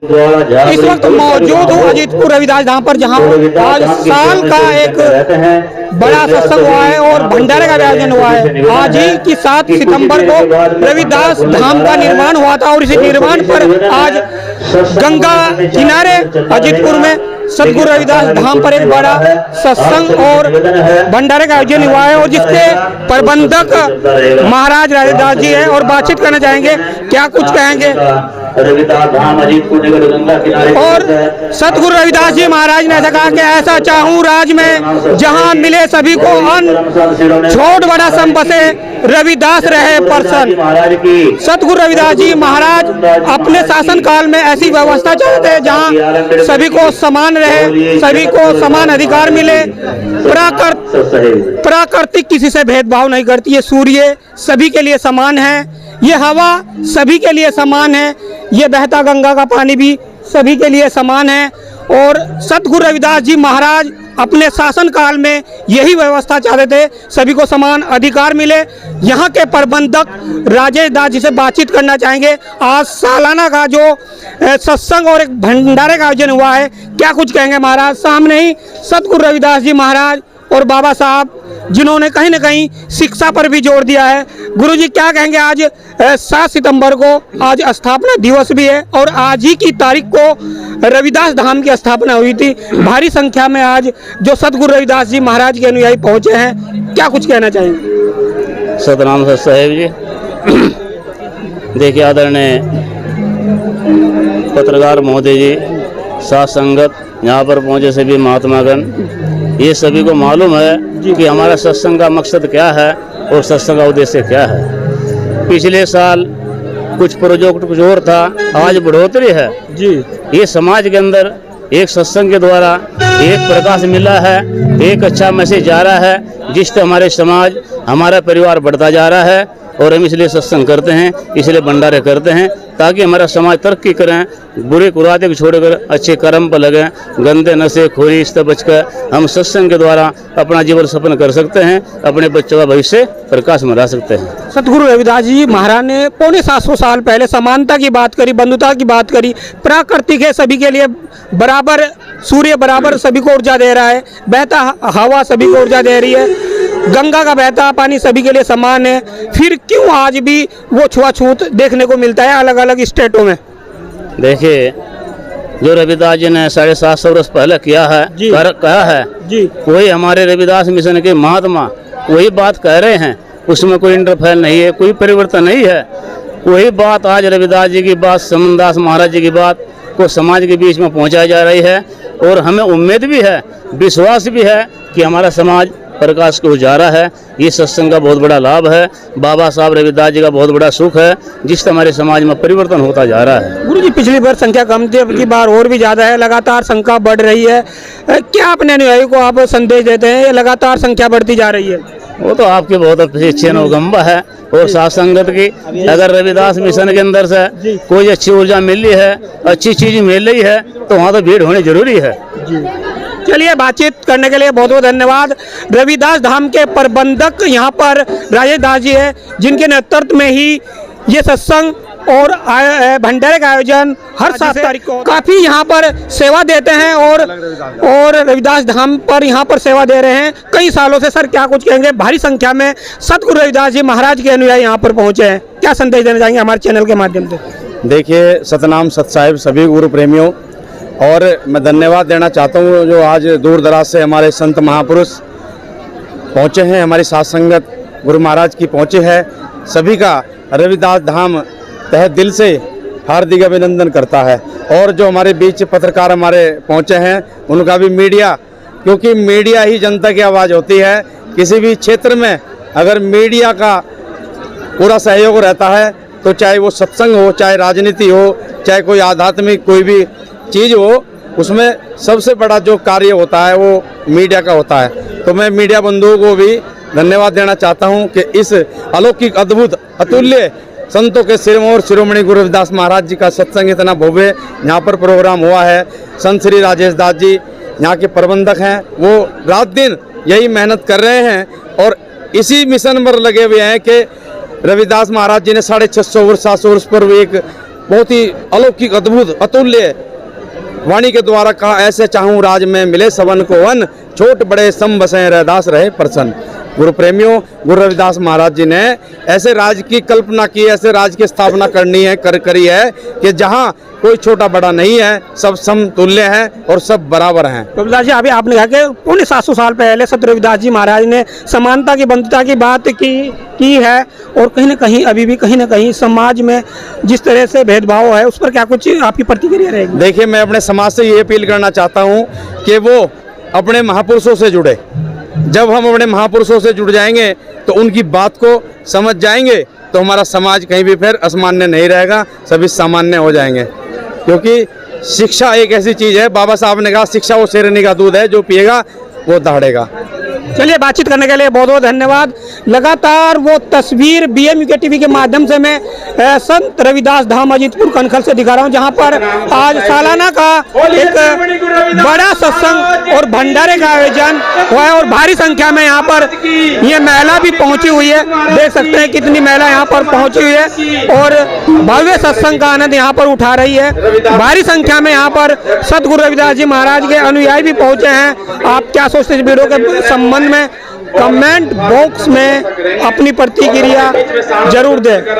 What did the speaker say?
इस वक्त मौजूद हूँ अजीतपुर रविदास धाम पर, जहाँ आज साल का एक बड़ा सत्संग हुआ है और भंडारे का आयोजन हुआ है। आज ही की 7 सितंबर को रविदास धाम का निर्माण हुआ था और इसी निर्माण पर आज गंगा किनारे अजीतपुर में सतगुरु रविदास धाम पर एक बड़ा सत्संग और भंडारे का आयोजन हुआ है और जिसके प्रबंधक महाराज रविदास जी है और बातचीत करना चाहेंगे, क्या कुछ कहेंगे। रविदास धाम अजीतपुर निकट गंगा किनारे और सतगुरु रविदास जी महाराज ने ऐसा कहा कि ऐसा चाहूं राज में जहां मिले सभी को अन्न, छोट बड़ा सम बसे रविदास रहे प्रसन्न। सतगुरु रविदास जी महाराज अपने शासन काल में ऐसी व्यवस्था चाहते हैं जहां सभी को समान रहे, सभी को समान अधिकार मिले। प्राकृतिक किसी से भेदभाव नहीं करती। ये सूर्य सभी के लिए समान है, ये हवा सभी के लिए समान है, ये बहता गंगा का पानी भी सभी के लिए समान है। और सतगुरु रविदास जी महाराज अपने शासन काल में यही व्यवस्था चाहते थे, सभी को समान अधिकार मिले। यहाँ के प्रबंधक राजेश दास जी से बातचीत करना चाहेंगे। आज सालाना का जो सत्संग और एक भंडारे का आयोजन हुआ है, क्या कुछ कहेंगे महाराज। सामने ही सतगुरु रविदास जी महाराज और बाबा साहब जिन्होंने कहीं ना कहीं शिक्षा पर भी जोर दिया है। गुरुजी क्या कहेंगे। आज 7 सितंबर को आज स्थापना दिवस भी है और आज ही की तारीख को रविदास धाम की स्थापना हुई थी। भारी संख्या में आज जो सतगुरु रविदास जी महाराज के अनुयायी पहुंचे हैं, क्या कुछ कहना चाहेंगे। सतनाम सत साहेब जी। देखिए आदरणीय पत्रकार महोदय जी, साथ संगत यहाँ पर पहुँचे सभी महात्मागण, ये सभी को मालूम है कि हमारा सत्संग का मकसद क्या है और सत्संग का उद्देश्य क्या है। पिछले साल कुछ प्रोजेक्ट कुछ और था, आज बढ़ोतरी है जी। ये समाज के अंदर एक सत्संग के द्वारा एक प्रकाश मिला है, एक अच्छा मैसेज जा रहा है, जिससे हमारे समाज हमारा परिवार बढ़ता जा रहा है। और हम इसलिए सत्संग करते हैं, इसलिए भंडारे करते हैं, ताकि हमारा समाज तरक्की करें, बुरे कुराते को छोड़कर अच्छे कर्म पर लगें, गंदे नशे खोरी इससे बचकर हम सत्संग के द्वारा अपना जीवन सफल कर सकते हैं, अपने बच्चों का भविष्य प्रकाश में ला सकते हैं। सतगुरु रविदास जी महाराज ने पौने 700 साल पहले समानता की बात करी, बंधुता की बात करी। प्राकृतिक है, सभी के लिए बराबर, सूर्य बराबर सभी को ऊर्जा दे रहा है, बहता हवा सभी को ऊर्जा दे रही है, गंगा का बहता पानी सभी के लिए समान है। फिर क्यों आज भी वो छुआछूत देखने को मिलता है अलग अलग स्टेटों में। देखिए जो रविदास जी ने 750 वर्ष पहले किया है, कहा है जी, कोई हमारे रविदास मिशन के महात्मा वही बात कह रहे हैं, उसमें कोई इंटरफेयर नहीं है, कोई परिवर्तन नहीं है। वही बात आज रविदास जी की बात, समनदास महाराज जी की बात को समाज के बीच में पहुंचाई जा रही है। और हमें उम्मीद भी है, विश्वास भी है कि हमारा समाज प्रकाश को जा रहा है। ये सत्संग का बहुत बड़ा लाभ है, बाबा साहब रविदास जी का बहुत बड़ा सुख है, जिससे हमारे समाज में परिवर्तन होता जा रहा है। गुरुजी पिछली बार संख्या कम थी, अब की बार और भी ज़्यादा है, लगातार संख्या बढ़ रही है। क्या अपने अनुयायी को आप संदेश देते हैं, ये लगातार संख्या बढ़ती जा रही है। वो तो आपके बहुत अच्छे अनुगंबा है और साथ संगत की। अगर रविदास मिशन के अंदर से कोई अच्छी ऊर्जा मिल रही है, अच्छी चीज मिल रही है, तो वहाँ तो भीड़ होनी जरूरी है। चलिए, बातचीत करने के लिए बहुत बहुत धन्यवाद। रविदास धाम के प्रबंधक यहाँ पर राजेश दास जी है, जिनके नेतृत्व में ही ये सत्संग और भंडारे का आयोजन हर 7 तारीख को काफ़ी यहाँ पर सेवा देते हैं और रविदास धाम पर यहाँ पर सेवा दे रहे हैं कई सालों से। सर क्या कुछ कहेंगे। भारी संख्या में सतगुरु रविदास जी महाराज के अनुयायी यहाँ पर पहुँचे हैं, क्या संदेश देना चाहेंगे हमारे चैनल के माध्यम से। देखिए सतनाम सत साहिब सभी गुरु प्रेमियों, और मैं धन्यवाद देना चाहता हूँ जो आज दूर दराज से हमारे संत महापुरुष पहुँचे हैं, हमारी साथ संगत गुरु महाराज की पहुँचे है। सभी का रविदास धाम तहे दिल से हार्दिक अभिनंदन करता है। और जो हमारे बीच पत्रकार हमारे पहुँचे हैं, उनका भी मीडिया, क्योंकि मीडिया ही जनता की आवाज़ होती है। किसी भी क्षेत्र में अगर मीडिया का पूरा सहयोग रहता है, तो चाहे वो सत्संग हो, चाहे राजनीति हो, चाहे कोई आध्यात्मिक कोई भी चीज़ हो, उसमें सबसे बड़ा जो कार्य होता है वो मीडिया का होता है। तो मैं मीडिया बंधुओं को भी धन्यवाद देना चाहता हूं कि इस अलौकिक अद्भुत अतुल्य संतों के शिरोमणि और शिरोमणि गुरु रविदास महाराज जी का सत्संग इतना भव्य यहाँ पर प्रोग्राम हुआ है। संत श्री राजेश दास जी यहाँ के प्रबंधक हैं, वो रात दिन यही मेहनत कर रहे हैं और इसी मिशन पर लगे हुए हैं कि रविदास महाराज जी ने 650 वर्ष 700 वर्ष पर एक बहुत ही अलौकिक, अद्भुत, अतुल्य वाणी के द्वारा कहा, ऐसे चाहूँ राज में मिले सबन को वन, छोट बड़े सम बसें रैदास रहे प्रसन्न। गुरु प्रेमियों, गुरु रविदास महाराज जी ने ऐसे राज की कल्पना की, ऐसे राज की स्थापना करनी है, करी है कि जहाँ कोई छोटा बड़ा नहीं है, सब समतुल्य हैं और सब बराबर हैं। रविदास जी, अभी आपने कहा कि पौने 700 साल पहले संत रविदास जी महाराज ने समानता की, बंधुता की बात की है, और कहीं ना कहीं अभी भी कहीं ना कहीं समाज में जिस तरह से भेदभाव है, उस पर क्या कुछ आपकी प्रतिक्रिया रहेगी? देखिए, मैं अपने समाज से ये अपील करना चाहता हूँ कि वो अपने महापुरुषों से जुड़े। जब हम अपने महापुरुषों से जुड़ जाएंगे तो उनकी बात को समझ जाएंगे, तो हमारा समाज कहीं भी फिर असामान्य नहीं रहेगा, सभी सामान्य हो जाएंगे। क्योंकि शिक्षा एक ऐसी चीज़ है, बाबा साहब ने कहा शिक्षा वो शेरनी का दूध है, जो पिएगा वो दहाड़ेगा। चलिए, बातचीत करने के लिए बहुत बहुत धन्यवाद। लगातार वो तस्वीर BMUK TV के माध्यम से मैं संत रविदास धाम अजीतपुर कनखल से दिखा रहा हूँ, जहाँ पर आज सालाना का एक बड़ा सत्संग और भंडारे का आयोजन हुआ है, और भारी संख्या में यहाँ पर ये महिला भी पहुँची हुई है। देख सकते हैं कितनी महिला यहाँ पर पहुँची हुई है और भव्य सत्संग का आनंद यहाँ पर उठा रही है। भारी संख्या में यहाँ पर सतगुरु रविदास जी महाराज के अनुयायी भी पहुँचे हैं। आप क्या सोचते हैं इस वीडियो के संबंध में? कमेंट बॉक्स में अपनी प्रतिक्रिया जरूर दें।